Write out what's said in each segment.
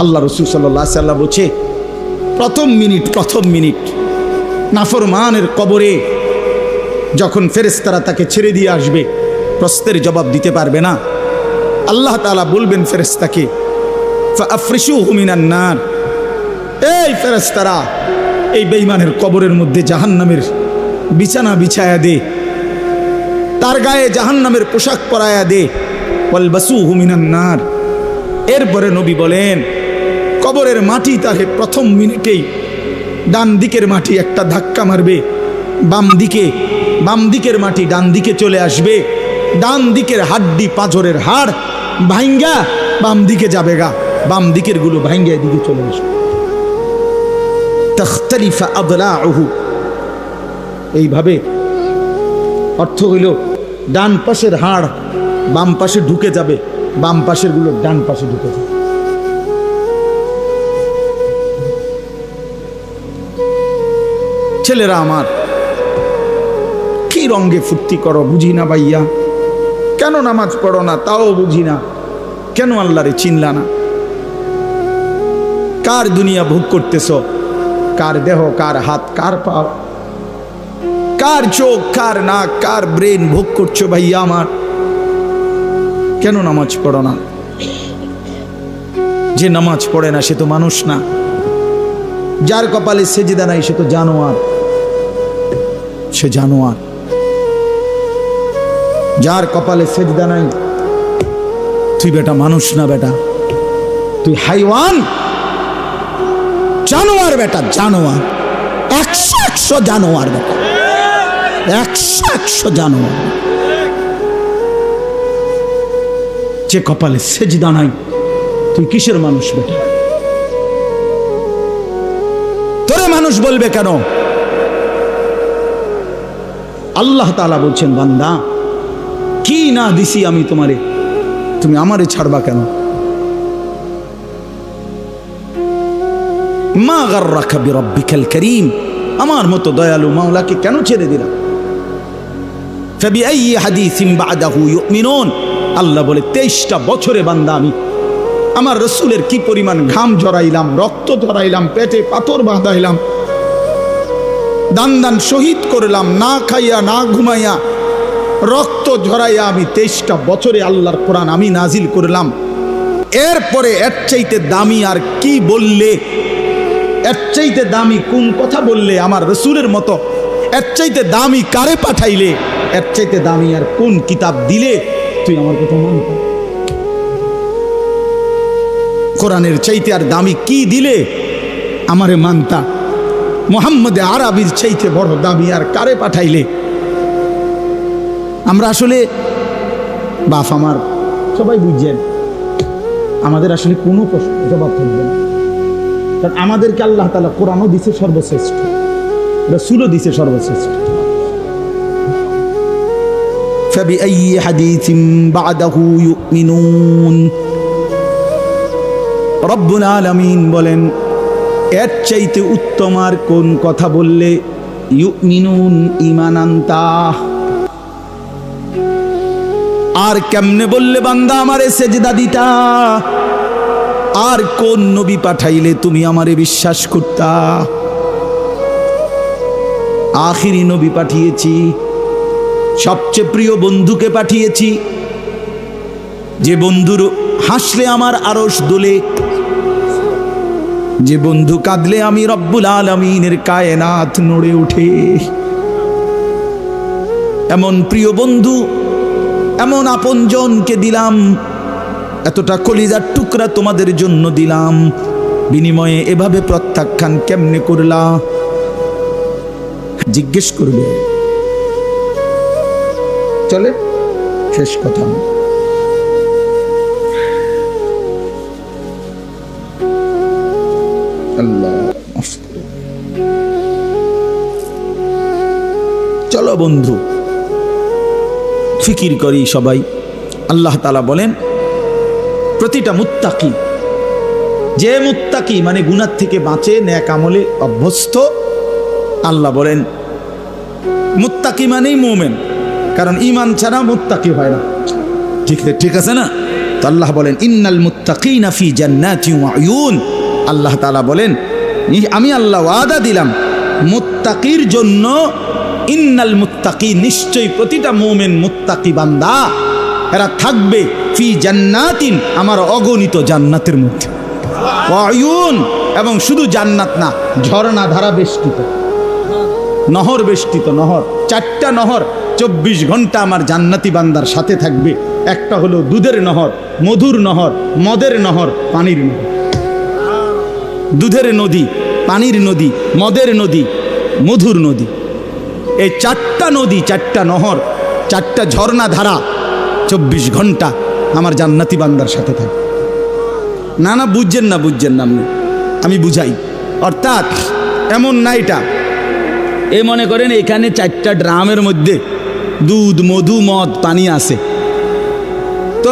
আল্লাহ রাসূল সাল্লাল্লাহু আলাইহি ওয়াসাল্লাম বলছে, প্রথম মিনিট নাফরমানের কবরে যখন ফেরেশতারা তাকে ছেড়ে দিয়ে আসবে, প্রশ্নের জবাব দিতে পারবে না, আল্লাহ তাআলা বলবেন ফেরেশতাকে, ফাআফরিশুহু মিনান নার, এই ফেরেশতারা এই বেঈমানের কবরের মধ্যে জাহান্নামের বিছানা বিছায়া দে, তার গায়ে জাহান্নামের পোশাক পরায়া দে, ওয়ালবাসুহু মিনান নার। এরপরে নবী বলেন, কবরের মাটি তাকে প্রথম মিনিটেই ডান দিকের মাটি একটা ধাক্কা মারবে, বাম দিকের মাটি ডান দিকে চলে আসবে, ডান দিকের হাড্ডি পাঁজরের হাড় ভাঙ্গা বাম দিকে যাবে গা, বাম দিকের গুলো ভাঙ্গা এদিকে চলে আসবে। তাখতালিফা আদলাউহু, এইভাবে অর্থ হইল ডান পাশের হাড় বাম পাশে ঢুকে যাবে, বাম পাশের গুলো ডান পাশে ঢুকে যাবে। ছেলেরা আমার, কি রঙ্গে ফুর্তি করো বুঝি না ভাইয়া, কেন নামাজ পড়ো না তাও বুঝি না, কেন আল্লাহরে চিনলা না? কার দুনিয়া ভোগ করতেছ? কার দেহ, কার হাত, কার পা, কার চোখ, কার নাক, কার ব্রেন ভোগ করছো ভাইয়া আমার? কেন নামাজ পড়ো না? যে নামাজ পড়ে না সে তো মানুষ না, যার কপালে সেজদা নাই সে তো জানোয়ার, সে জানোয়ার। যার কপালে সেজদা নাই তুই বেটা মানুষ না, বেটা তুই হাইওয়ান, জানোয়ার বেটা, জানোয়ার, 100 জানোয়ার বেটা, 100 জানোয়ার। যে কপালে সেজদা নাই তুই কিসের মানুষ বেটা? তোরে মানুষ বলবে কেন? আল্লাহ তাআলা বলছেন, বান্দা কি না দিছি আমি তোমারে, তুমি আমারে ছাড়বা কেন? মা গাররাকা বিরাব্বিকাল কারীম, আমার মতো দয়ালু মাওলাকে কেন ছেড়ে দিলাম? ফাবিআইয়ি হাদিসিন বা'দাহু ইউমিনুন, আল্লাহ বলে 23টা বছরে বান্দা আমি আমার রাসূলের কি পরিমাণ ঘাম ঝরাইলাম, রক্ত ঝরাইলাম, পেটে পাথর বাঁধাইলাম, দান শহীদ করলাম, না খাইয়া না ঘুমাইয়া রক্ত ঝরাইয়া আমি 23টা বছরে আল্লাহর কোরআন আমি নাজিল করলাম। এরপরে এর চাইতে দামি আর কি বললে, এর চাইতে দামি কোন কথা বললে আমার রাসূলের মতো, এর চাইতে দামি কারে পাঠাইলে, এর চাইতে দামি আর কোন কিতাব দিলে তুই আমার কথা মানবি? কোরআনের চাইতে আর দামি কি দিলে আমারে মানতা? মুহাম্মদে আরবির চাইতে বড় দামি আর কারে পাঠাইলে? আমরা আসলে বাপ আমার সবাই বুঝছেন, আমাদের আসলে কোনো প্রশ্ন জবাব থাকবে না, কারণ আমাদেরকে আল্লাহ তাআলা কোরআনও দিছে সর্বশ্রেষ্ঠ, রাসূলও দিছে সর্বশ্রেষ্ঠ। ফাবিআইয়ি হাদিসিন বা'দাহু ইউমিনুন, রব্বুল আলামিন বলেন এর চাইতে উত্তম আর কোন কথা বললে ইউমিনুন ঈমান আনতা, আর কেমনে বললে বান্দা আমারে সেজদা দিতা, আর কোন নবী পাঠাইলে তুমি আমারে বিশ্বাস করতা? আখিরি নবী পাঠিয়েছি, সবচেয়ে প্রিয় বন্ধুকে পাঠিয়েছি, যে বন্ধুর হাসলে আমার আরশ দোলে, যে বন্ধু কাঁদলে আমি রব্বুল আলামিনের কায়নাত নড়ে ওঠে। এমন প্রিয় বন্ধু, এমন আপনজনকে দিলাম, এতটা কলিজার টুকরা তোমাদের জন্য দিলাম, বিনিময়ে এভাবে প্রত্যাখ্যান কেমনে করলা? জিজ্ঞেস করবে। চলে শেষ কথা, আল্লাহ চলো বন্ধু ফিকির করি সবাই। আল্লাহ তাআলা বলেন প্রতিটা মুত্তাকি, যে মুত্তাকি মানে গুনাহ থেকে বাঁচে, নেক আমলে অভ্যস্ত, আল্লাহ বলেন মুত্তাকি মানেই মুমিন, কারণ ঈমান ছাড়া মুত্তাকি হয় না। ঠিক আছে না? তো আল্লাহ বলেন ইন্নাল মুত্তাকিনা ফি জান্নাতি ওয়া উয়ুন, আল্লাহ তাআলা বলেন আমি আল্লাহ ওয়াদা দিলাম মুত্তাকির জন্য, ইন্নাল মুত্তাকি নিশ্চয়ই প্রতিটা মুমিন মুত্তাকি বান্দা এরা থাকবে ফি জান্নাতিন আমার অগণিত জান্নাতের মধ্যে, ওয়া উয়ুন এবং শুধু জান্নাত না ঝর্ণা ধারা বেষ্টিত, নহর বেষ্টিত, নহর, 4টা নহর 24 ঘন্টা আমার জান্নাতি বান্দার সাথে থাকবে। একটা হলো দুধের নহর, মধুর নহর, মদের নহর, পানির নহর। দুধের নদী, পানির নদী, মদের নদী, মধুর নদী, এই 4টা নদী, 4টা নহর, 4টা ঝর্ণা ধারা 24 ঘন্টা আমার জান্নাতি বান্দার সাথে থাকে। না না বুঝছেন না, বুঝছেন না, আমি বুঝাই। অর্থাৎ এমন না এটা, এ মনে করেন এখানে 4টা ড্রামের মধ্যে দুধ, মধু, মদ, পানি আছে, তো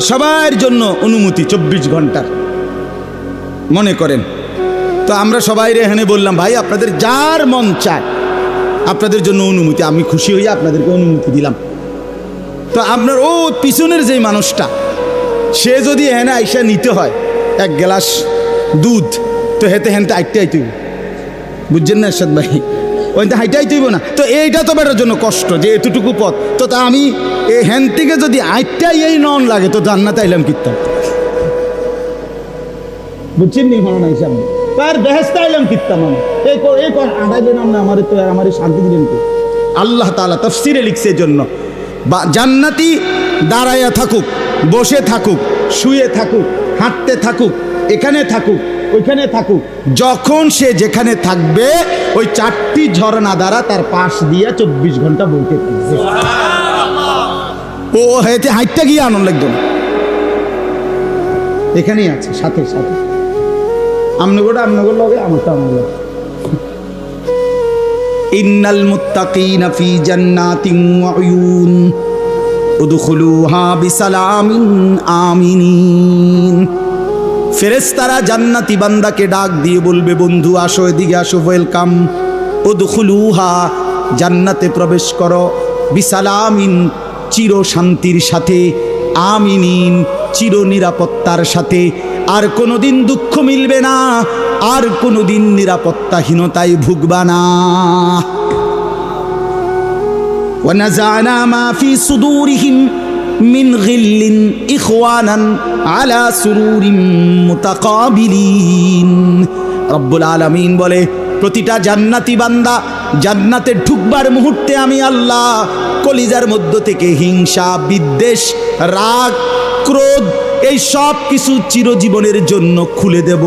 সবার জন্য অনুমতি 24 ঘন্টার মনে করেন। তো আমরা সবাই এখানে বললাম ভাই আপনাদের যার মন চায় আপনাদের জন্য অনুমতি, আমি খুশি হইয়া আপনাদেরকে অনুমতি দিলাম। তো আপনার ও পিছনের যে মানুষটা সে যদি এখানে আইসা নিতে হয় 1 গ্লাস দুধ, তো হেতে হেনতে আইতে আইতেই, বুঝছেন না এরশাদ ভাই, ওইটা হাইটাই তুইব না। তো এইটা তো বেটার জন্য কষ্ট যে এতটুকু পথ, তো তা আমি এই হ্যান থেকে যদি আইটাই এই নন লাগে তো জান্নাতে আইলাম কিতাম, বুঝছেন নি হলো না হিসাব তার বেহেস্তে আইলাম কিতাম আমি এই আড়াইলেন না আমার, তো আমার শান্তি দিলেন তো। আল্লাহ তাআলা তাফসিরে লিখছে জন্য জান্নাতি দাঁড়াইয়া থাকুক, বসে থাকুক, শুয়ে থাকুক, হাঁটতে থাকুক, এখানে থাকুক, ওইখানে থাকুক, যখন সে যেখানে থাকবে ওই 4টি ঝর্ণা দ্বারা তার পাশ দিয়ে 24 ঘন্টা বইতে থাকবে। ও হেঁটে হাইটটা গিয়ে আনন্দ লাগবে না, এখানেই আছে সাথে সাথে। আমনগোটা আমনগর লগে, আমারটা আমার লগে। ইন্নাল মুত্তাকিনা ফি জান্নাতিন ওয়া উয়ুন উদখুলুহা বিসালামিন আমিনিন। ফেরেশতারা জান্নাতি বান্দাকে ডাক দিয়ে বলবে বন্ধু আসো, এদিকে আসো, ওয়েলকাম। উদখুলুহা জান্নাতে প্রবেশ করো, বিসালামিন চির শান্তির সাথে, আমিনিন চির নিরাপত্তার সাথে। আর কোনোদিন দুঃখ মিলবে না, আর কোনোদিন নিরাপত্তাহীনতায় ভুগবা না। ওয়ানাযানা মা ফি সুদুরিহিম মিন গিল্লিন ইখওয়ানান আলা সুরুরিম মুতাকাবিলিন। রব্বুল আলামিন বলে প্রতিটা জান্নাতি বান্দা জান্নাতে ঢুকবার মুহূর্তে আমি আল্লাহ কলিজার মধ্য থেকে হিংসা, বিদ্বেষ, রাগ, ক্রোধ এই সব কিছু চিরজীবনের জন্য খুলে দেব,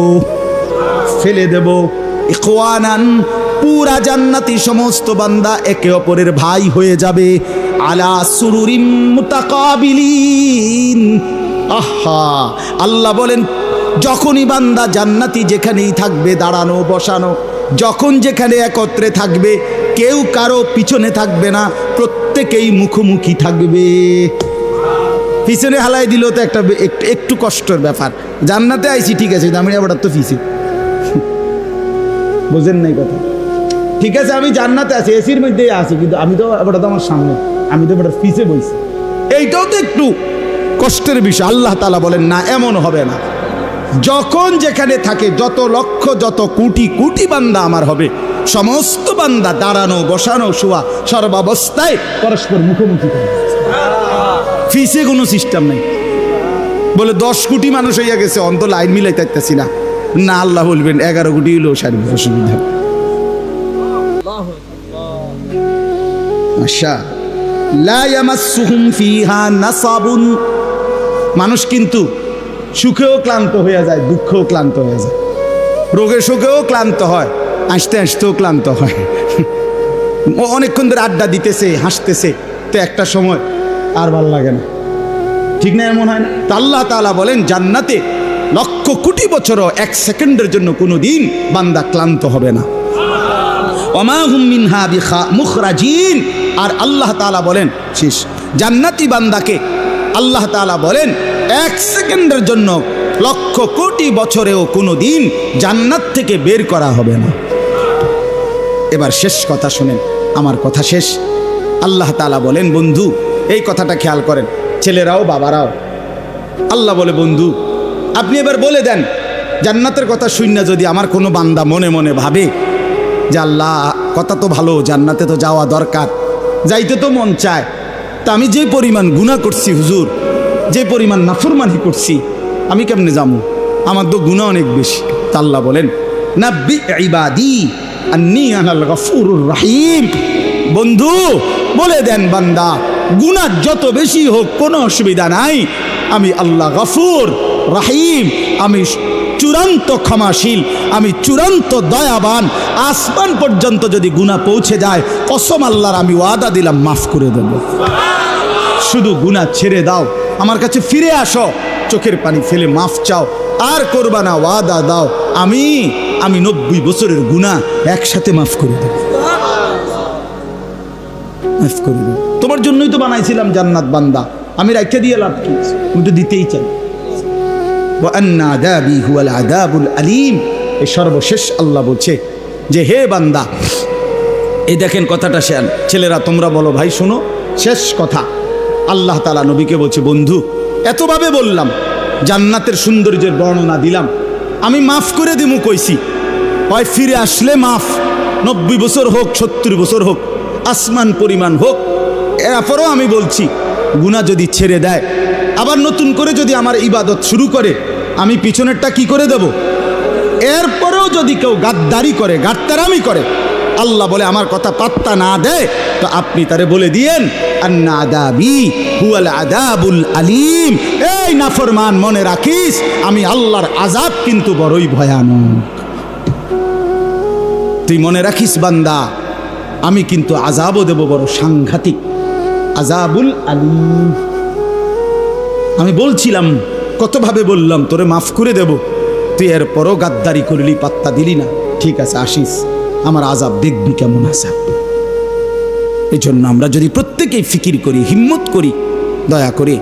ফেলে দেব। ইখওয়ানান পুরা জান্নাতি সমস্ত বান্দা একে অপরের ভাই হয়ে যাবে। আলা সুরুরিম মুতাকাবিলিন। আহা, আল্লাহ বলেন যখনই বান্দা জান্নাতি যেখানেই থাকবে, দাঁড়ানো বসানো, যখন যেখানে একত্রে থাকবে, কেউ কারো পিছনে থাকবে না, প্রত্যেকেই মুখোমুখি থাকবে। পিছনে হালাই দিলেও তো একটু কষ্টের ব্যাপার। জান্নাতে আইছি ঠিক আছে, আমি আবার তো পিছে, বুঝেন নাই কথা? ঠিক আছে আমি জান্নাতে আছি, এসির মধ্যেই আছি, কিন্তু আমি তো আবার তো আমার সামনে, আমি তো এবার পিছে বলছি, এইটাও তো একটু কষ্টের বিষয়। আল্লাহ তাআলা বলেন না, এমন হবে না। যখন যেখানে থাকে, যত লক্ষ যত কোটি কোটি বান্দা আমার হবে, সমস্ত বান্দা দাঁড়ানো বসানো শোয়া সর্বাবস্থায় পরস্পর মুখোমুখি থাকে, ফিসে কোনো সিস্টেম নাই। বলে 10 কোটি মানুষ হইয়া গেছে, অন্ত লাইন মিলাইতে পারতেছি না, না আল্লাহ বলবেন 11 কোটি হইলেও সার্বিক অসুবিধা। আচ্ছা, লা ইয়ামাসসুহুম ফিহা নাসাবুন। মানুষ কিন্তু সুখেও ক্লান্ত হয়ে যায়, দুঃখেও ক্লান্ত হয়ে যায়, রোগে শোকেও ক্লান্ত হয়, আসতে আসতেও ক্লান্ত হয়। অনেকক্ষণ ধরে আড্ডা দিতেছে, হাসতেছে, তো একটা সময় আর ভালো লাগে না, ঠিক না? এমন হয় না? তো আল্লাহ তাআলা বলেন জান্নাতে লক্ষ কোটি বছরও 1 সেকেন্ডের জন্য কোনো দিন বান্দা ক্লান্ত হবে না। ওমা হুম মিনহা মুখরাজিন। আর আল্লাহ তাআলা বলেন শেষ জান্নাতি বান্দাকে আল্লাহ তাআলা বলেন 1 সেকেন্ডের জন্য লক্ষ কোটি বছরেও কোনো দিন জান্নাত থেকে বের করা হবে না। এবার শেষ কথা শুনেন, আমার কথা শেষ। আল্লাহ তাআলা বলেন বন্ধু এই কথাটা খেয়াল করেন, ছেলেরাও বাবারাও, আল্লাহ বলে, বন্ধু আপনি এবার বলে দেন, জান্নাতের কথা শুননা যদি আমার কোনো বান্দা মনে মনে ভাবে যে আল্লাহ কথা তো ভালো, জান্নাতে তো যাওয়া দরকার, যাইতে তো মন চায়, তা আমি যে পরিমাণ গুনাহ করছি হুজুর, যে পরিমাণ নাফরমানি করছি, আমি কেমনে যাবো? আমার তো গুনাহ অনেক বেশি। তা আল্লাহ বলেন, নাব্বি ইবাদি আন্নী আনাল গফুরুর রহিম। বন্ধু বলে দেন, বান্দা গুনাহ যত বেশি হোক কোনো অসুবিধা নাই, আমি আল্লাহ গফুর রহিম, আমি চূড়ান্ত ক্ষমাশীল, আমি চূড়ান্ত দয়াবান। আসমান পর্যন্ত যদি গুনাহ পৌঁছে যায়, কসম আল্লাহর আমি ওয়াদা দিলাম মাফ করে দেব। শুধু গুনাহ ছেড়ে দাও, আমার কাছে ফিরে আসো, চোখের পানি ফেলে মাফ চাও, আর করবা না, ওয়াদা দাও, আমি 90 বছরের গুনাহ একসাথে মাফ করে দেব, মাফ করে দেব। তোমার জন্যই তো বানাইছিলাম জান্নাত বান্দা, আমি রাখতে দিয়ে লাভ কি? আমি তো দিতেই চাই। ওয়ান্না আযাবি হুয়াল আযাবুল আলীম। এই সর্বশেষ আল্লাহ বলছে যে হে বান্দা, এই দেখেন কথাটা শেয়ার, ছেলেরা তোমরা বলো ভাই শোনো, শেষ কথা আল্লাহ তাআলা নবীকে বলছে, বন্ধু এতভাবে বললাম, জান্নাতের সৌন্দর্যের বর্ণনা দিলাম, আমি মাফ করে দিমু কইছি, হয় ফিরে আসলে মাফ, 90 বছর হোক 70 বছর হোক, আসমান পরিমাণ হোক, এরপরও আমি বলছি গুনাহ যদি ছেড়ে দেয়, আবার নতুন করে যদি আমার ইবাদত শুরু করে, আমি পিছনেরটা কি করে দেব? এরপরেও যদি কেউ গাদ্দারি করে, গাদ্দারামি করে, আল্লাহ বলে আমার কথা পাত্তা না দেয়, তো আপনি তারে বলে দিয়েন আন্না আযাবি হুয়াল আযাবুল আলীম। এই নাফরমান, মনে রাখিস আমি আল্লাহর আযাব কিন্তু বড়ই ভয়ানক। তুই মনে রাখিস বান্দা, আমি কিন্তু আযাবও দেব বড় সাংঘাতিক, আযাবুল আলীম। আমি বলছিলাম, কতভাবে বললাম তোরে মাফ করে দেব, তুই এরপরও গাদ্দারি করলি, পাত্তা দিলি না, ঠিক আছে আসিস, আমার আযাব দেখবি কেমন আযাব। এই জন্য আমরা যদি প্রত্যেকেই ফিকির করি, হিম্মত করি, দয়া করে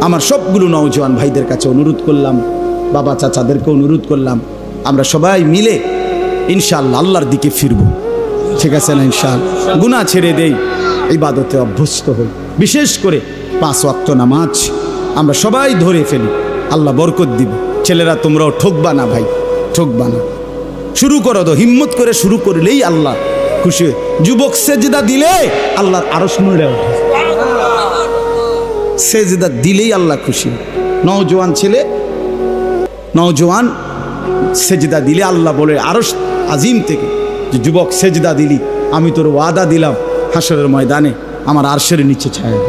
আমার সবগুলো নওজোয়ান ভাইদের কাছে অনুরোধ করলাম, বাবা চাচাদেরকে অনুরোধ করলাম, আমরা সবাই মিলে ইনশাআল্লাহ আল্লাহর দিকে ফিরব, ঠিক আছে না? ইনশাআল্লাহ গুনাহ ছেড়ে দেই, ইবাদতে অভ্যস্ত হই, বিশেষ করে 5 ওয়াক্ত নামাজ আমরা সবাই ধরে ফেলি, আল্লাহ বরকত দিব। ছেলেরা তোমরাও ঠকবা না ভাই, ঠকবা না, শুরু করো তো, হিম্মত করে শুরু করলেই আল্লাহ খুশি। যুবক সেজদা দিলে আল্লাহর আরশ নড়ে ওঠে, সেজদা দিলেই আল্লাহ খুশি। নওজোয়ান ছেলে, নওজোয়ান সেজদা দিলে আল্লাহ বলে আরশ আজিম থেকে যে যুবক সেজদা দিলি, আমি তোর ওয়াদা দিলাম হাসরের ময়দানে আমার আরশের নিচে ছায়া।